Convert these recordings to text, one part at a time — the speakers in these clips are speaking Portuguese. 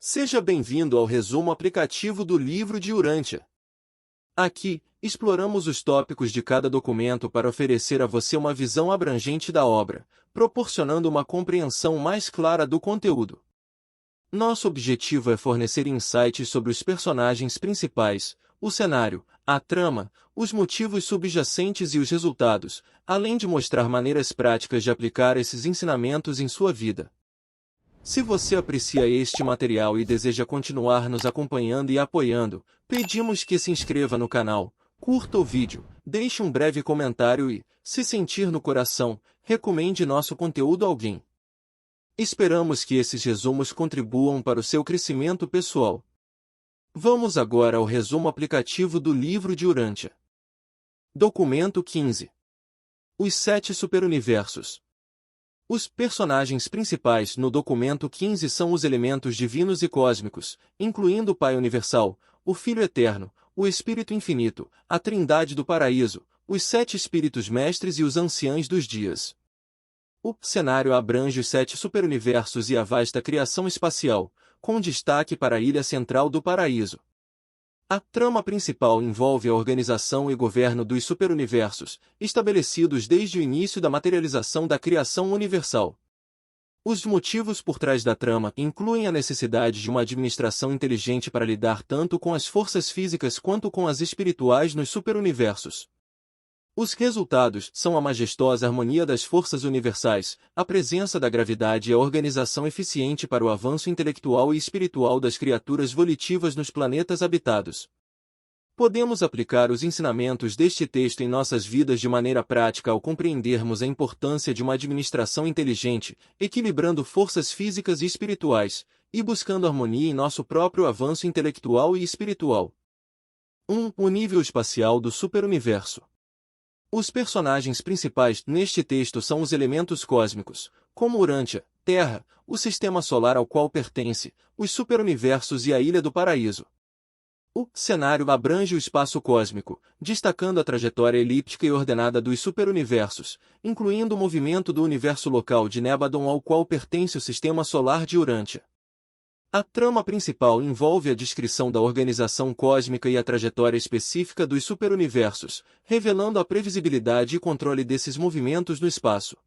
Seja bem-vindo ao resumo aplicativo do livro de Urântia. Aqui, exploramos os tópicos de cada documento para oferecer a você uma visão abrangente da obra, proporcionando uma compreensão mais clara do conteúdo. Nosso objetivo é fornecer insights sobre os personagens principais, o cenário, a trama, os motivos subjacentes e os resultados, além de mostrar maneiras práticas de aplicar esses ensinamentos em sua vida. Se você aprecia este material e deseja continuar nos acompanhando e apoiando, pedimos que se inscreva no canal, curta o vídeo, deixe um breve comentário e, se sentir no coração, recomende nosso conteúdo a alguém. Esperamos que esses resumos contribuam para o seu crescimento pessoal. Vamos agora ao resumo aplicativo do livro de Urântia. Documento 15. Os 7 superuniversos. Os personagens principais no documento 15 são os elementos divinos e cósmicos, incluindo o Pai Universal, o Filho Eterno, o Espírito Infinito, a Trindade do Paraíso, os 7 Espíritos Mestres e os Anciães dos Dias. O cenário abrange os 7 superuniversos e a vasta criação espacial, com destaque para a ilha central do Paraíso. A trama principal envolve a organização e governo dos superuniversos, estabelecidos desde o início da materialização da criação universal. Os motivos por trás da trama incluem a necessidade de uma administração inteligente para lidar tanto com as forças físicas quanto com as espirituais nos superuniversos. Os resultados são a majestosa harmonia das forças universais, a presença da gravidade e a organização eficiente para o avanço intelectual e espiritual das criaturas volitivas nos planetas habitados. Podemos aplicar os ensinamentos deste texto em nossas vidas de maneira prática ao compreendermos a importância de uma administração inteligente, equilibrando forças físicas e espirituais, e buscando harmonia em nosso próprio avanço intelectual e espiritual. 1. O nível espacial do superuniverso. Os personagens principais neste texto são os elementos cósmicos, como Urântia, Terra, o sistema solar ao qual pertence, os superuniversos e a Ilha do Paraíso. O cenário abrange o espaço cósmico, destacando a trajetória elíptica e ordenada dos superuniversos, incluindo o movimento do universo local de Nébadon ao qual pertence o sistema solar de Urântia. A trama principal envolve a descrição da organização cósmica e a trajetória específica dos superuniversos, revelando a previsibilidade e controle desses movimentos no espaço.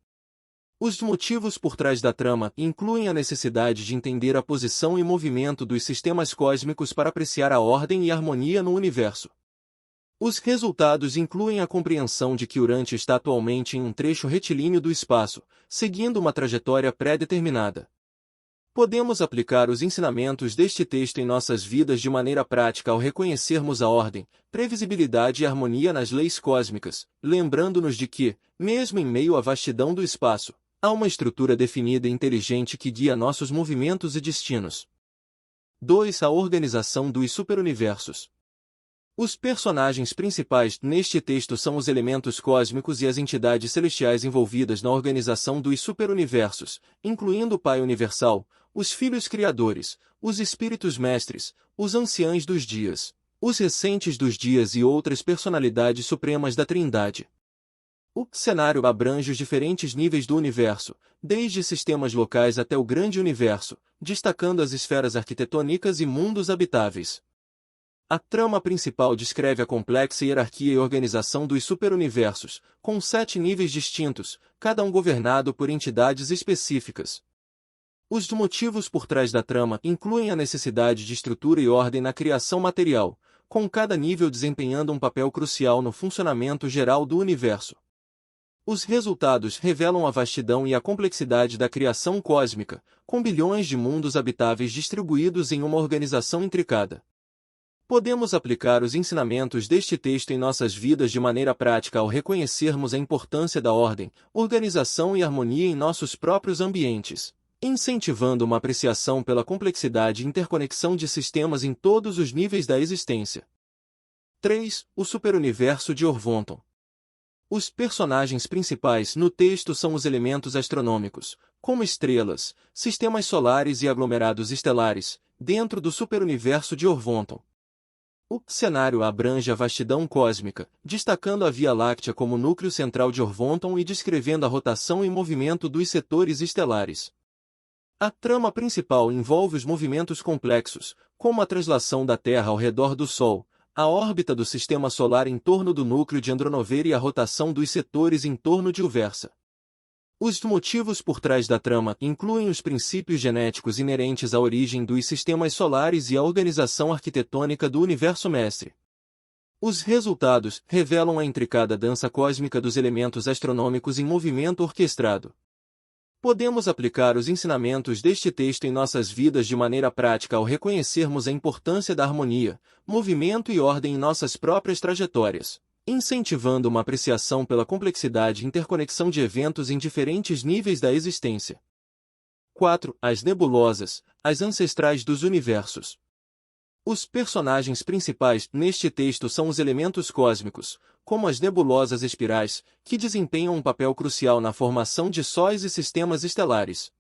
Os motivos por trás da trama incluem a necessidade de entender a posição e movimento dos sistemas cósmicos para apreciar a ordem e harmonia no universo. Os resultados incluem a compreensão de que Urântia está atualmente em um trecho retilíneo do espaço, seguindo uma trajetória pré-determinada. Podemos aplicar os ensinamentos deste texto em nossas vidas de maneira prática ao reconhecermos a ordem, previsibilidade e harmonia nas leis cósmicas, lembrando-nos de que, mesmo em meio à vastidão do espaço, há uma estrutura definida e inteligente que guia nossos movimentos e destinos. 2. A organização dos superuniversos. Os personagens principais neste texto são os elementos cósmicos e as entidades celestiais envolvidas na organização dos superuniversos, incluindo o Pai Universal, os Filhos Criadores, os Espíritos Mestres, os Anciães dos Dias, os Recentes dos Dias e outras personalidades supremas da Trindade. O cenário abrange os diferentes níveis do universo, desde sistemas locais até o grande universo, destacando as esferas arquitetônicas e mundos habitáveis. A trama principal descreve a complexa hierarquia e organização dos superuniversos, com 7 níveis distintos, cada um governado por entidades específicas. Os motivos por trás da trama incluem a necessidade de estrutura e ordem na criação material, com cada nível desempenhando um papel crucial no funcionamento geral do universo. Os resultados revelam a vastidão e a complexidade da criação cósmica, com bilhões de mundos habitáveis distribuídos em uma organização intricada. Podemos aplicar os ensinamentos deste texto em nossas vidas de maneira prática ao reconhecermos a importância da ordem, organização e harmonia em nossos próprios ambientes, incentivando uma apreciação pela complexidade e interconexão de sistemas em todos os níveis da existência. 3. O superuniverso de Orvonton. Os personagens principais no texto são os elementos astronômicos, como estrelas, sistemas solares e aglomerados estelares, dentro do superuniverso de Orvonton. O cenário abrange a vastidão cósmica, destacando a Via Láctea como núcleo central de Orvonton e descrevendo a rotação e movimento dos setores estelares. A trama principal envolve os movimentos complexos, como a translação da Terra ao redor do Sol, a órbita do Sistema Solar em torno do núcleo de Andronover e a rotação dos setores em torno de Uversa. Os motivos por trás da trama incluem os princípios genéticos inerentes à origem dos sistemas solares e à organização arquitetônica do universo mestre. Os resultados revelam a intricada dança cósmica dos elementos astronômicos em movimento orquestrado. Podemos aplicar os ensinamentos deste texto em nossas vidas de maneira prática ao reconhecermos a importância da harmonia, movimento e ordem em nossas próprias trajetórias, incentivando uma apreciação pela complexidade e interconexão de eventos em diferentes níveis da existência. 4. As nebulosas, as ancestrais dos universos. Os personagens principais neste texto são os elementos cósmicos, como as nebulosas espirais, que desempenham um papel crucial na formação de sóis e sistemas estelares.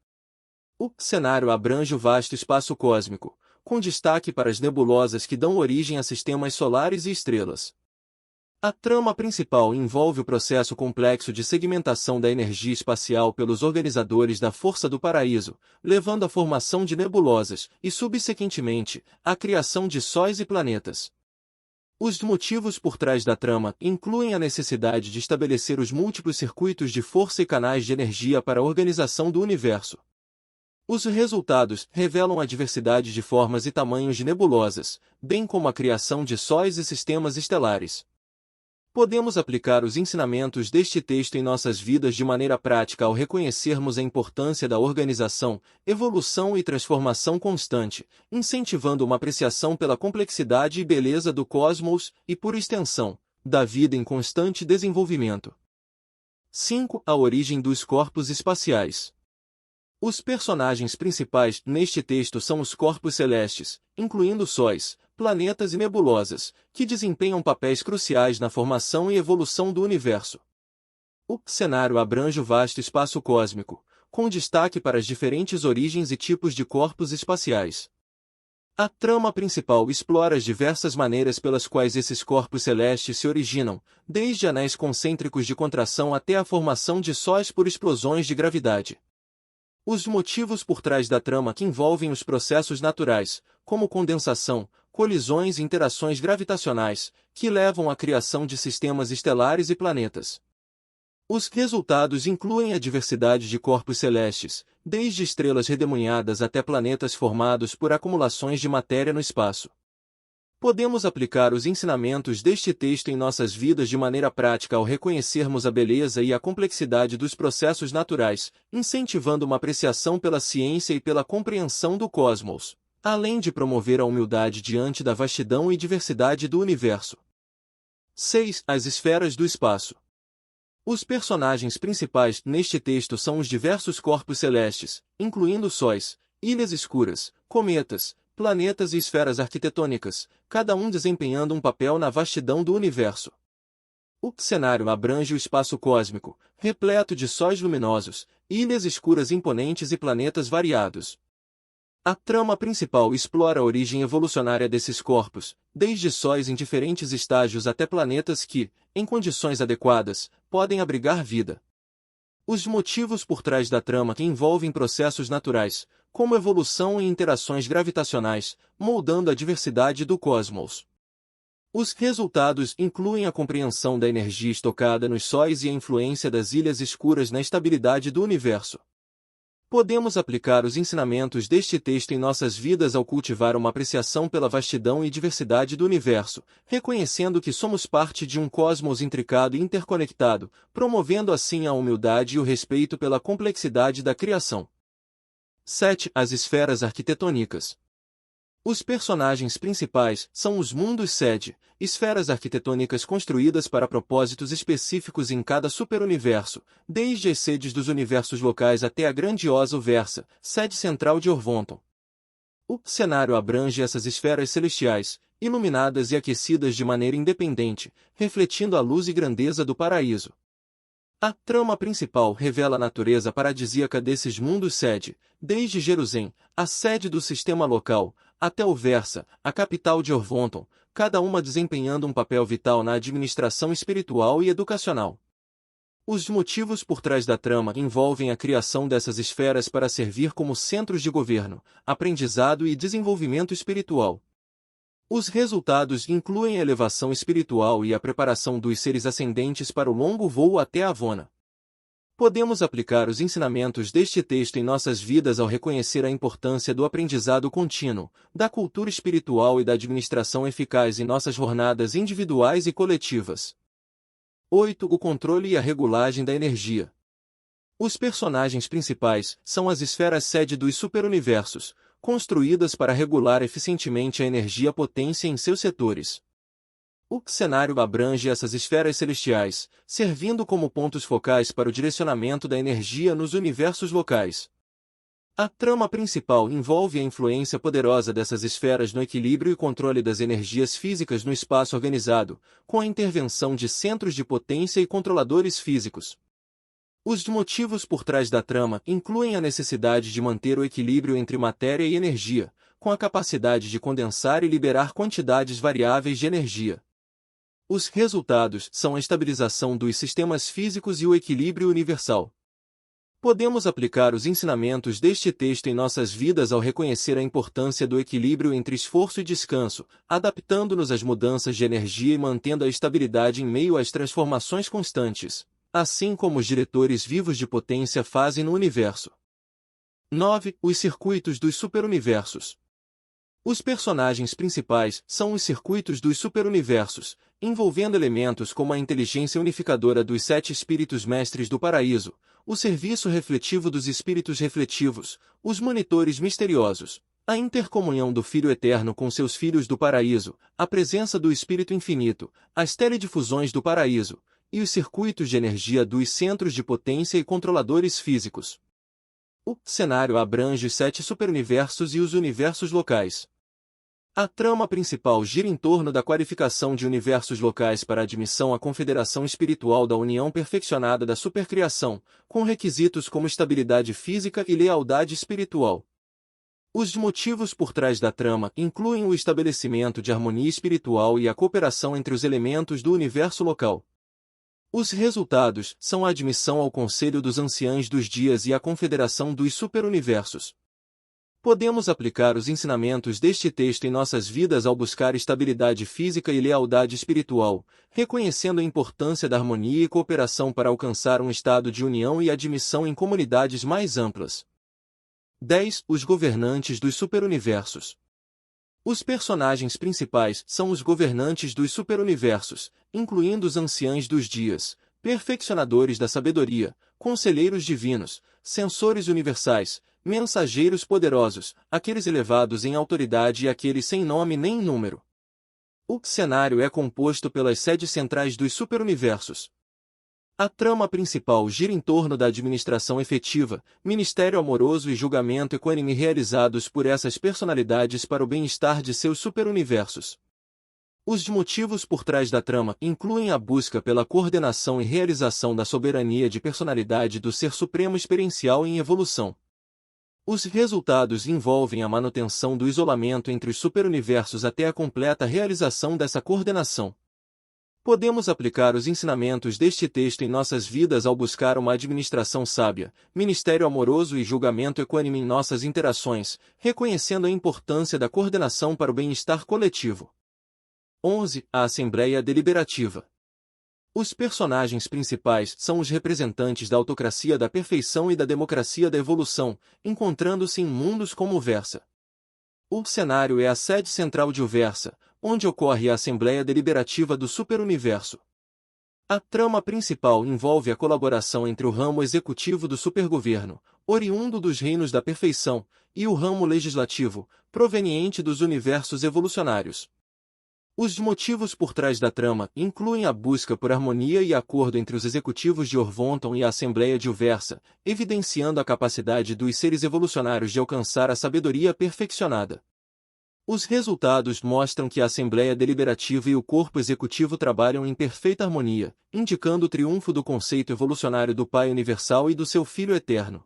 O cenário abrange o vasto espaço cósmico, com destaque para as nebulosas que dão origem a sistemas solares e estrelas. A trama principal envolve o processo complexo de segmentação da energia espacial pelos organizadores da Força do Paraíso, levando à formação de nebulosas e, subsequentemente, à criação de sóis e planetas. Os motivos por trás da trama incluem a necessidade de estabelecer os múltiplos circuitos de força e canais de energia para a organização do universo. Os resultados revelam a diversidade de formas e tamanhos de nebulosas, bem como a criação de sóis e sistemas estelares. Podemos aplicar os ensinamentos deste texto em nossas vidas de maneira prática ao reconhecermos a importância da organização, evolução e transformação constante, incentivando uma apreciação pela complexidade e beleza do cosmos e, por extensão, da vida em constante desenvolvimento. 5. A origem dos corpos espaciais. Os personagens principais neste texto são os corpos celestes, incluindo sóis, planetas e nebulosas, que desempenham papéis cruciais na formação e evolução do universo. O cenário abrange o vasto espaço cósmico, com destaque para as diferentes origens e tipos de corpos espaciais. A trama principal explora as diversas maneiras pelas quais esses corpos celestes se originam, desde anéis concêntricos de contração até a formação de sóis por explosões de gravidade. Os motivos por trás da trama que envolvem os processos naturais, como condensação, colisões e interações gravitacionais, que levam à criação de sistemas estelares e planetas. Os resultados incluem a diversidade de corpos celestes, desde estrelas redemoinhadas até planetas formados por acumulações de matéria no espaço. Podemos aplicar os ensinamentos deste texto em nossas vidas de maneira prática ao reconhecermos a beleza e a complexidade dos processos naturais, incentivando uma apreciação pela ciência e pela compreensão do cosmos, além de promover a humildade diante da vastidão e diversidade do universo. 6. As esferas do espaço. Os personagens principais neste texto são os diversos corpos celestes, incluindo sóis, ilhas escuras, cometas, planetas e esferas arquitetônicas, cada um desempenhando um papel na vastidão do universo. O cenário abrange o espaço cósmico, repleto de sóis luminosos, ilhas escuras imponentes e planetas variados. A trama principal explora a origem evolucionária desses corpos, desde sóis em diferentes estágios até planetas que, em condições adequadas, podem abrigar vida. Os motivos por trás da trama que envolvem processos naturais, como evolução e interações gravitacionais, moldando a diversidade do cosmos. Os resultados incluem a compreensão da energia estocada nos sóis e a influência das ilhas escuras na estabilidade do universo. Podemos aplicar os ensinamentos deste texto em nossas vidas ao cultivar uma apreciação pela vastidão e diversidade do universo, reconhecendo que somos parte de um cosmos intricado e interconectado, promovendo assim a humildade e o respeito pela complexidade da criação. 7. As esferas arquitetônicas. Os personagens principais são os mundos sede, esferas arquitetônicas construídas para propósitos específicos em cada superuniverso, desde as sedes dos universos locais até a grandiosa Uversa, sede central de Orvonton. O cenário abrange essas esferas celestiais, iluminadas e aquecidas de maneira independente, refletindo a luz e grandeza do paraíso. A trama principal revela a natureza paradisíaca desses mundos sede, desde Jerusalém, a sede do sistema local, até Uversa, a capital de Orvonton, cada uma desempenhando um papel vital na administração espiritual e educacional. Os motivos por trás da trama envolvem a criação dessas esferas para servir como centros de governo, aprendizado e desenvolvimento espiritual. Os resultados incluem a elevação espiritual e a preparação dos seres ascendentes para o longo voo até Avona. Podemos aplicar os ensinamentos deste texto em nossas vidas ao reconhecer a importância do aprendizado contínuo, da cultura espiritual e da administração eficaz em nossas jornadas individuais e coletivas. 8. O controle e a regulagem da energia. Os personagens principais são as esferas sede dos superuniversos, construídas para regular eficientemente a energia-potência em seus setores. O cenário abrange essas esferas celestiais, servindo como pontos focais para o direcionamento da energia nos universos locais. A trama principal envolve a influência poderosa dessas esferas no equilíbrio e controle das energias físicas no espaço organizado, com a intervenção de centros de potência e controladores físicos. Os motivos por trás da trama incluem a necessidade de manter o equilíbrio entre matéria e energia, com a capacidade de condensar e liberar quantidades variáveis de energia. Os resultados são a estabilização dos sistemas físicos e o equilíbrio universal. Podemos aplicar os ensinamentos deste texto em nossas vidas ao reconhecer a importância do equilíbrio entre esforço e descanso, adaptando-nos às mudanças de energia e mantendo a estabilidade em meio às transformações constantes, assim como os diretores vivos de potência fazem no universo. 9. Os circuitos dos superuniversos. Os personagens principais são os circuitos dos superuniversos, envolvendo elementos como a inteligência unificadora dos 7 espíritos mestres do paraíso, o serviço refletivo dos espíritos refletivos, os monitores misteriosos, a intercomunhão do Filho Eterno com seus filhos do paraíso, a presença do Espírito Infinito, as teledifusões do paraíso, e os circuitos de energia dos centros de potência e controladores físicos. O cenário abrange os 7 superuniversos e os universos locais. A trama principal gira em torno da qualificação de universos locais para admissão à confederação espiritual da união perfeccionada da supercriação, com requisitos como estabilidade física e lealdade espiritual. Os motivos por trás da trama incluem o estabelecimento de harmonia espiritual e a cooperação entre os elementos do universo local. Os resultados são a admissão ao Conselho dos Anciães dos Dias e a Confederação dos Superuniversos. Podemos aplicar os ensinamentos deste texto em nossas vidas ao buscar estabilidade física e lealdade espiritual, reconhecendo a importância da harmonia e cooperação para alcançar um estado de união e admissão em comunidades mais amplas. 10. Os governantes dos superuniversos. Os personagens principais são os governantes dos superuniversos, incluindo os anciães dos dias, perfeccionadores da sabedoria, conselheiros divinos, censores universais, mensageiros poderosos, aqueles elevados em autoridade e aqueles sem nome nem número. O cenário é composto pelas sedes centrais dos superuniversos. A trama principal gira em torno da administração efetiva, ministério amoroso e julgamento equânime realizados por essas personalidades para o bem-estar de seus superuniversos. Os motivos por trás da trama incluem a busca pela coordenação e realização da soberania de personalidade do Ser Supremo experiencial em evolução. Os resultados envolvem a manutenção do isolamento entre os superuniversos até a completa realização dessa coordenação. Podemos aplicar os ensinamentos deste texto em nossas vidas ao buscar uma administração sábia, ministério amoroso e julgamento equânime em nossas interações, reconhecendo a importância da coordenação para o bem-estar coletivo. 11. A Assembleia Deliberativa. Os personagens principais são os representantes da autocracia da perfeição e da democracia da evolução, encontrando-se em mundos como o Versa. O cenário é a sede central de Uversa, onde ocorre a Assembleia Deliberativa do Superuniverso. A trama principal envolve a colaboração entre o ramo executivo do supergoverno, oriundo dos reinos da perfeição, e o ramo legislativo, proveniente dos universos evolucionários. Os motivos por trás da trama incluem a busca por harmonia e acordo entre os executivos de Orvonton e a Assembleia de Uversa, evidenciando a capacidade dos seres evolucionários de alcançar a sabedoria perfeccionada. Os resultados mostram que a Assembleia Deliberativa e o corpo executivo trabalham em perfeita harmonia, indicando o triunfo do conceito evolucionário do Pai Universal e do seu Filho Eterno.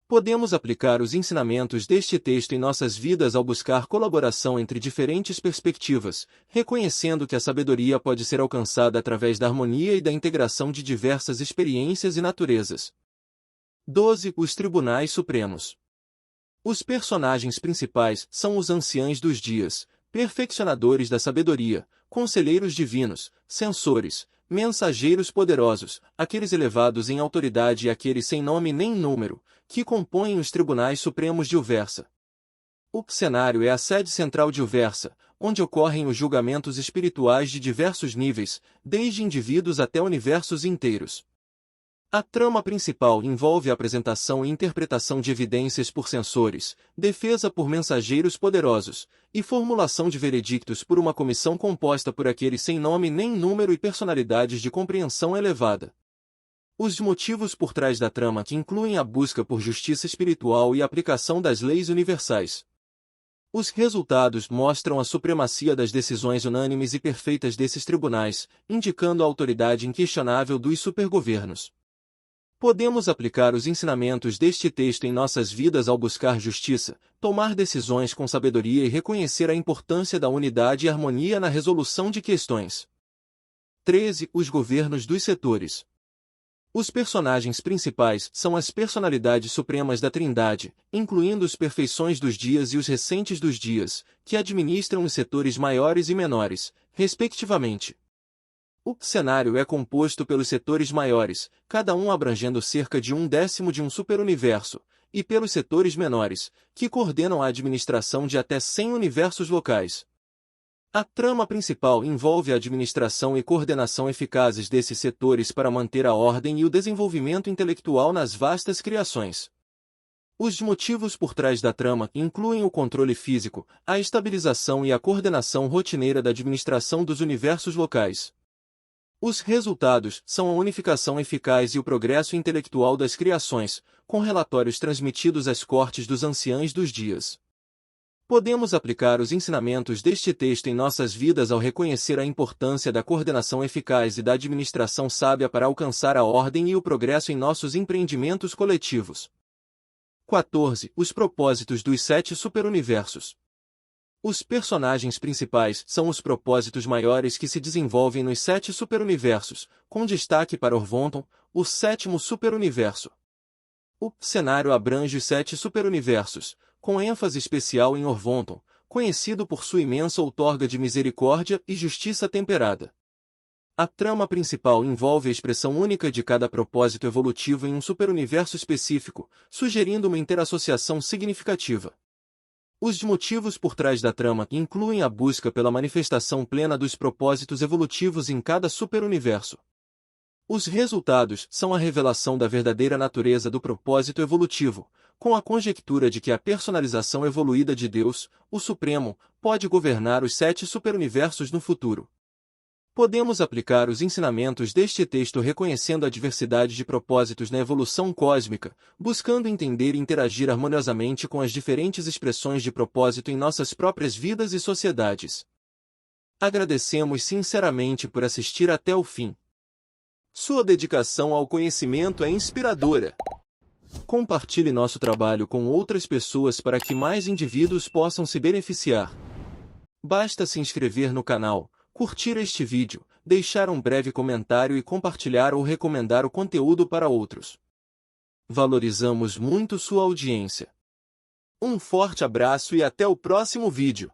Podemos aplicar os ensinamentos deste texto em nossas vidas ao buscar colaboração entre diferentes perspectivas, reconhecendo que a sabedoria pode ser alcançada através da harmonia e da integração de diversas experiências e naturezas. 12. Os Tribunais Supremos. Os personagens principais são os anciãos dos dias, perfeccionadores da sabedoria, conselheiros divinos, censores, mensageiros poderosos, aqueles elevados em autoridade e aqueles sem nome nem número, que compõem os Tribunais Supremos de Uversa. O cenário é a sede central de Uversa, onde ocorrem os julgamentos espirituais de diversos níveis, desde indivíduos até universos inteiros. A trama principal envolve a apresentação e interpretação de evidências por censores, defesa por mensageiros poderosos, e formulação de veredictos por uma comissão composta por aqueles sem nome nem número e personalidades de compreensão elevada. Os motivos por trás da trama que incluem a busca por justiça espiritual e a aplicação das leis universais. Os resultados mostram a supremacia das decisões unânimes e perfeitas desses tribunais, indicando a autoridade inquestionável dos supergovernos. Podemos aplicar os ensinamentos deste texto em nossas vidas ao buscar justiça, tomar decisões com sabedoria e reconhecer a importância da unidade e harmonia na resolução de questões. 13. Os governos dos setores. Os personagens principais são as personalidades supremas da Trindade, incluindo os perfeições dos dias e os recentes dos dias, que administram os setores maiores e menores, respectivamente. O cenário é composto pelos setores maiores, cada um abrangendo cerca de 1/10 de um superuniverso, e pelos setores menores, que coordenam a administração de até 100 universos locais. A trama principal envolve a administração e coordenação eficazes desses setores para manter a ordem e o desenvolvimento intelectual nas vastas criações. Os motivos por trás da trama incluem o controle físico, a estabilização e a coordenação rotineira da administração dos universos locais. Os resultados são a unificação eficaz e o progresso intelectual das criações, com relatórios transmitidos às cortes dos anciãos dos dias. Podemos aplicar os ensinamentos deste texto em nossas vidas ao reconhecer a importância da coordenação eficaz e da administração sábia para alcançar a ordem e o progresso em nossos empreendimentos coletivos. 14. Os propósitos dos 7 superuniversos. Os personagens principais são os propósitos maiores que se desenvolvem nos 7 superuniversos, com destaque para Orvonton, o 7º superuniverso. O cenário abrange os 7 superuniversos, com ênfase especial em Orvonton, conhecido por sua imensa outorga de misericórdia e justiça temperada. A trama principal envolve a expressão única de cada propósito evolutivo em um superuniverso específico, sugerindo uma interassociação significativa. Os motivos por trás da trama incluem a busca pela manifestação plena dos propósitos evolutivos em cada superuniverso. Os resultados são a revelação da verdadeira natureza do propósito evolutivo, com a conjectura de que a personalização evoluída de Deus, o Supremo, pode governar os 7 superuniversos no futuro. Podemos aplicar os ensinamentos deste texto reconhecendo a diversidade de propósitos na evolução cósmica, buscando entender e interagir harmoniosamente com as diferentes expressões de propósito em nossas próprias vidas e sociedades. Agradecemos sinceramente por assistir até o fim. Sua dedicação ao conhecimento é inspiradora. Compartilhe nosso trabalho com outras pessoas para que mais indivíduos possam se beneficiar. Basta se inscrever no canal, curtir este vídeo, deixar um breve comentário e compartilhar ou recomendar o conteúdo para outros. Valorizamos muito sua audiência. Um forte abraço e até o próximo vídeo.